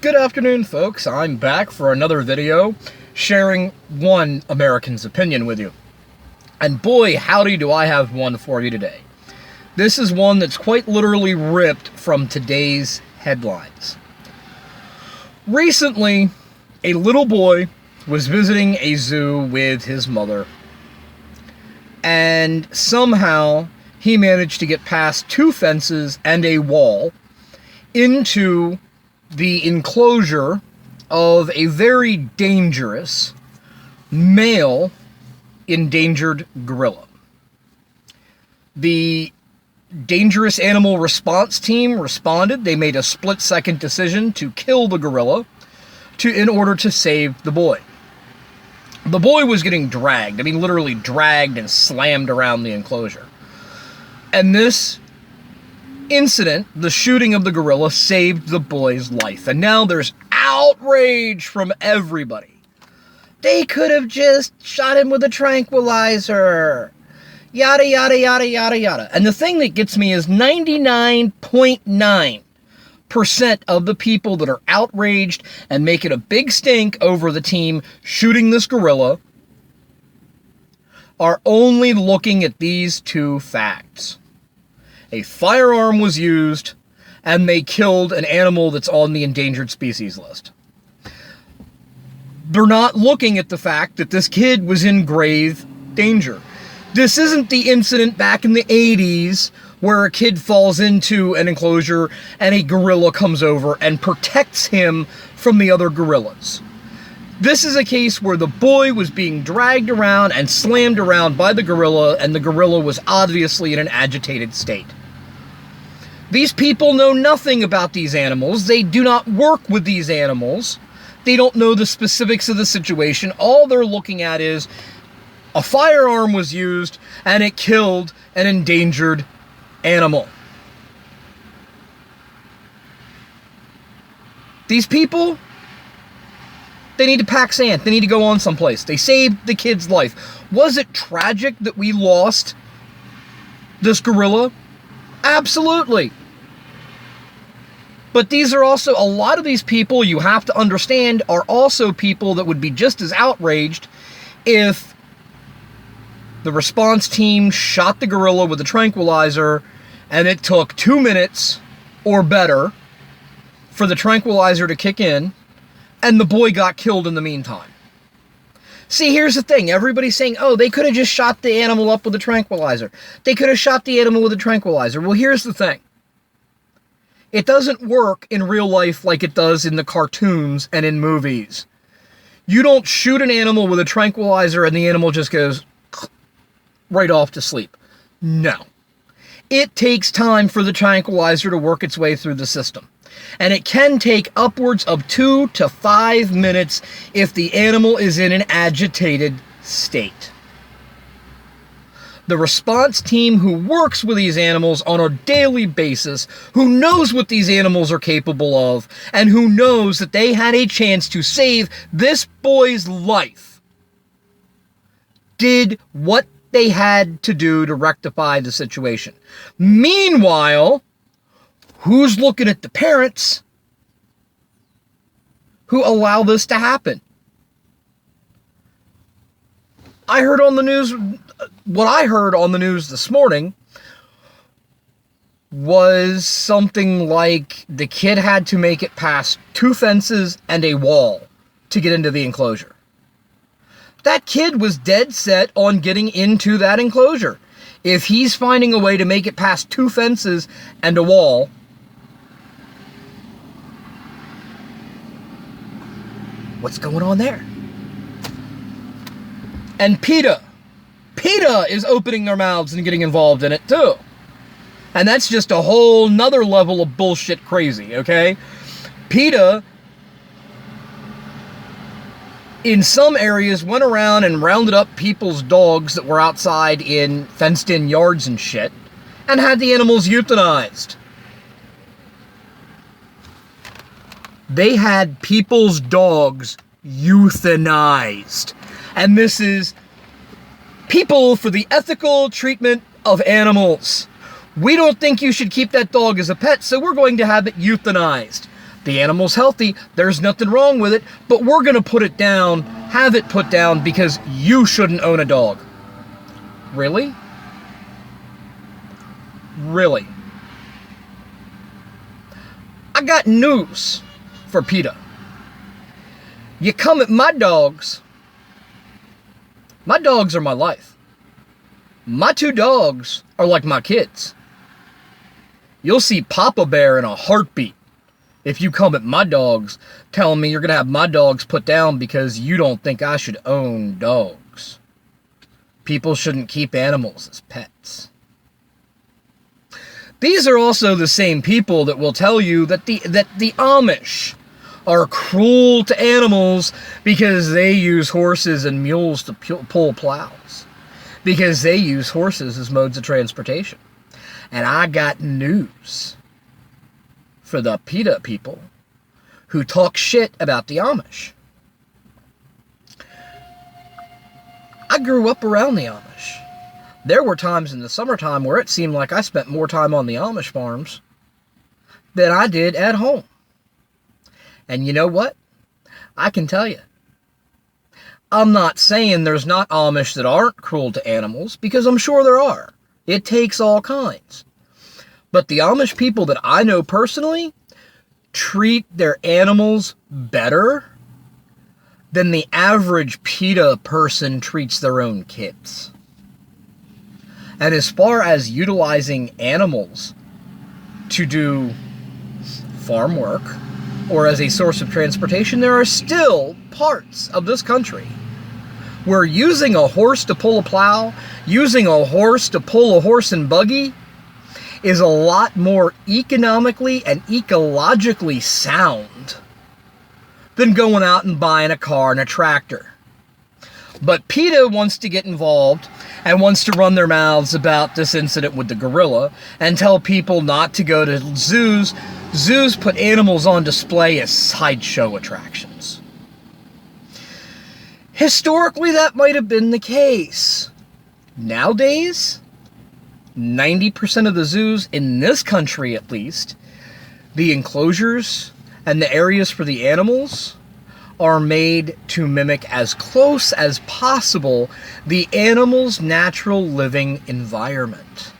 Good afternoon, folks. I'm back for another video sharing one American's opinion with you. And boy, howdy do I have one for you today. This is one that's quite literally ripped from today's headlines. Recently, a little boy was visiting a zoo with his mother, and somehow he managed to get past two fences and a wall into the enclosure of a very dangerous male endangered gorilla. The dangerous animal response team responded. They made a split-second decision to kill the gorilla in order to save the boy. The boy was getting dragged. I mean, literally dragged and slammed around the enclosure. And this incident, the shooting of the gorilla, saved the boy's life. And now there's outrage from everybody. They could have just shot him with a tranquilizer. Yada, yada, yada, yada, yada. And the thing that gets me is 99.9% of the people that are outraged and making a big stink over the team shooting this gorilla are only looking at these two facts. A firearm was used, and they killed an animal that's on the endangered species list. They're not looking at the fact that this kid was in grave danger. This isn't the incident back in the 80s where a kid falls into an enclosure and a gorilla comes over and protects him from the other gorillas. This is a case where the boy was being dragged around and slammed around by the gorilla, and the gorilla was obviously in an agitated state. These people know nothing about these animals. They do not work with these animals. They don't know the specifics of the situation. All they're looking at is a firearm was used and it killed an endangered animal. These people, they need to pack sand. They need to go on someplace. They saved the kid's life. Was it tragic that we lost this gorilla? Absolutely. But these are also, a lot of these people, you have to understand, are also people that would be just as outraged if the response team shot the gorilla with a tranquilizer and it took 2 minutes or better for the tranquilizer to kick in and the boy got killed in the meantime. See, here's the thing. Everybody's saying, oh, they could have just shot the animal up with a tranquilizer. They could have shot the animal with a tranquilizer. Well, here's the thing. It doesn't work in real life like it does in the cartoons and in movies. You don't shoot an animal with a tranquilizer and the animal just goes right off to sleep. No. It takes time for the tranquilizer to work its way through the system. And it can take upwards of 2 to 5 minutes if the animal is in an agitated state. The response team who works with these animals on a daily basis, who knows what these animals are capable of, and who knows that they had a chance to save this boy's life, did what they had to do to rectify the situation. Meanwhile, who's looking at the parents who allow this to happen? I heard on the news, what I heard on the news this morning was something like the kid had to make it past 2 fences and a wall to get into the enclosure. That kid was dead set on getting into that enclosure. If he's finding a way to make it past 2 fences and a wall, what's going on there? And PETA is opening their mouths and getting involved in it too. And that's just a whole nother level of bullshit crazy, okay? PETA, in some areas, went around and rounded up people's dogs that were outside in fenced-in yards and shit, and had the animals euthanized. They had people's dogs euthanized. And this is People for the Ethical Treatment of Animals. We don't think you should keep that dog as a pet, so we're going to have it euthanized. The animal's healthy, there's nothing wrong with it, but we're going to put it down, have it put down because you shouldn't own a dog. Really? Really? I got news for PETA. You come at my dogs are my life. My 2 dogs are like my kids. You'll see Papa Bear in a heartbeat if you come at my dogs telling me you're going to have my dogs put down because you don't think I should own dogs. People shouldn't keep animals as pets. These are also the same people that will tell you that the Amish are cruel to animals because they use horses and mules to pull plows. Because they use horses as modes of transportation. And I got news for the PETA people who talk shit about the Amish. I grew up around the Amish. There were times in the summertime where it seemed like I spent more time on the Amish farms than I did at home. And you know what? I can tell you. I'm not saying there's not Amish that aren't cruel to animals, because I'm sure there are. It takes all kinds. But the Amish people that I know personally treat their animals better than the average PETA person treats their own kids. And as far as utilizing animals to do farm work or as a source of transportation, there are still parts of this country where using a horse to pull a plow, using a horse to pull a horse and buggy, is a lot more economically and ecologically sound than going out and buying a car and a tractor. But PETA wants to get involved and wants to run their mouths about this incident with the gorilla and tell people not to go to zoos. Zoos put animals on display as sideshow attractions. Historically, that might have been the case. Nowadays, 90% of the zoos, in this country at least, the enclosures and the areas for the animals are made to mimic as close as possible the animal's natural living environment.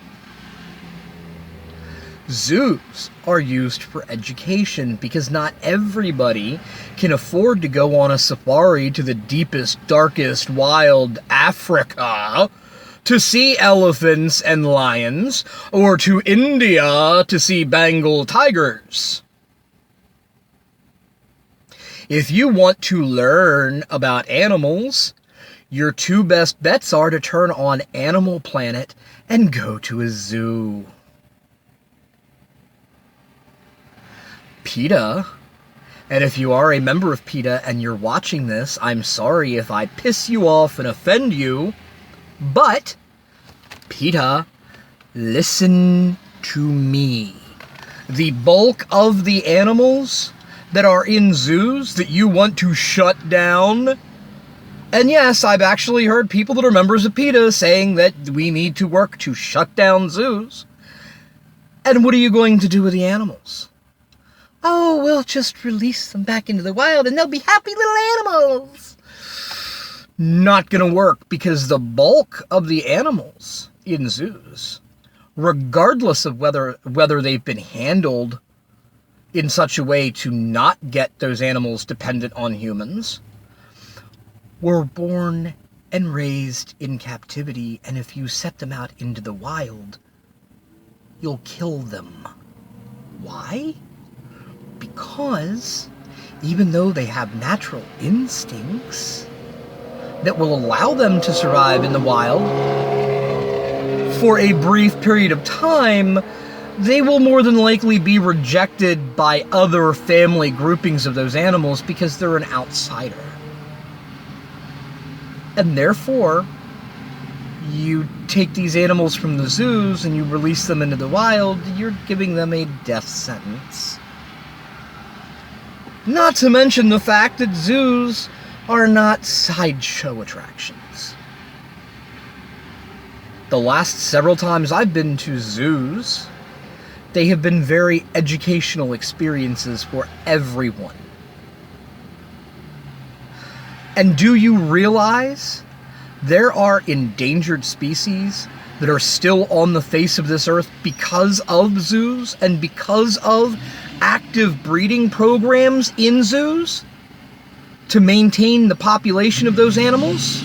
Zoos are used for education because not everybody can afford to go on a safari to the deepest, darkest, wild Africa to see elephants and lions, or to India to see Bengal tigers. If you want to learn about animals, your 2 best bets are to turn on Animal Planet and go to a zoo. PETA, and if you are a member of PETA and you're watching this, I'm sorry if I piss you off and offend you, but PETA, listen to me. The bulk of the animals that are in zoos that you want to shut down, and yes, I've actually heard people that are members of PETA saying that we need to work to shut down zoos. And what are you going to do with the animals? Oh, we'll just release them back into the wild and they'll be happy little animals. Not gonna work, because the bulk of the animals in zoos, regardless of whether they've been handled in such a way to not get those animals dependent on humans, were born and raised in captivity, and if you set them out into the wild, you'll kill them. Why? Because even though they have natural instincts that will allow them to survive in the wild for a brief period of time, they will more than likely be rejected by other family groupings of those animals because they're an outsider. And therefore, you take these animals from the zoos and you release them into the wild, you're giving them a death sentence. Not to mention the fact that zoos are not sideshow attractions. The last several times I've been to zoos, They have been very educational experiences for everyone. And do you realize there are endangered species that are still on the face of this earth because of zoos and because of active breeding programs in zoos to maintain the population of those animals?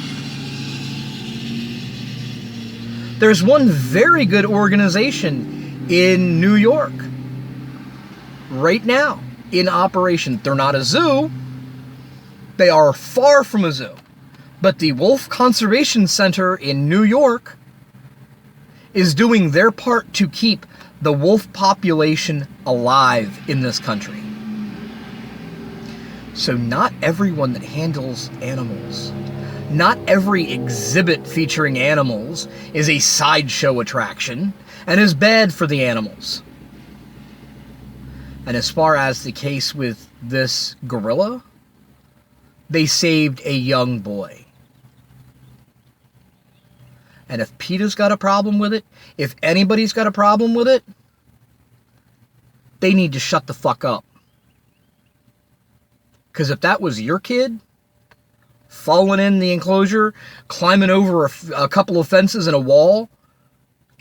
There's one very good organization in New York right now in operation. They're not a zoo. They are far from a zoo. But the Wolf Conservation Center in New York is doing their part to keep the wolf population alive in this country. So not everyone that handles animals, not every exhibit featuring animals is a sideshow attraction and is bad for the animals. And as far as the case with this gorilla, they saved a young boy. And if PETA's got a problem with it, if anybody's got a problem with it, they need to shut the fuck up. Because if that was your kid, falling in the enclosure, climbing over a couple of fences and a wall,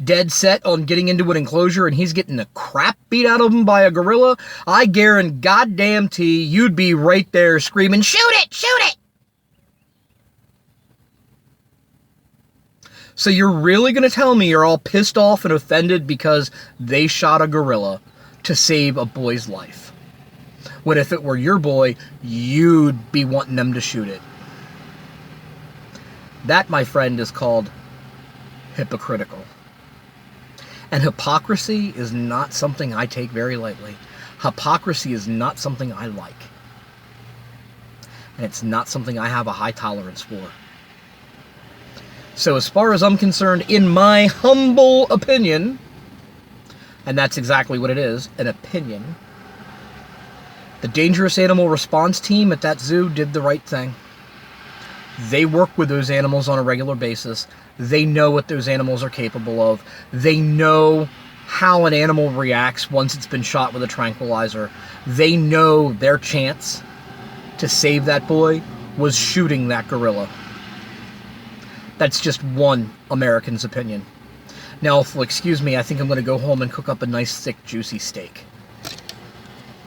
dead set on getting into an enclosure, and he's getting the crap beat out of him by a gorilla, I guarantee you'd be right there screaming, "Shoot it! Shoot it!" So you're really going to tell me you're all pissed off and offended because they shot a gorilla to save a boy's life, when if it were your boy, you'd be wanting them to shoot it? That, my friend, is called hypocritical. And hypocrisy is not something I take very lightly. Hypocrisy is not something I like. And it's not something I have a high tolerance for. So as far as I'm concerned, in my humble opinion, and that's exactly what it is, an opinion, the Dangerous Animal Response Team at that zoo did the right thing. They work with those animals on a regular basis. They know what those animals are capable of. They know how an animal reacts once it's been shot with a tranquilizer. They know their chance to save that boy was shooting that gorilla. That's just one American's opinion. Now, if you'll excuse me, I think I'm going to go home and cook up a nice, thick, juicy steak.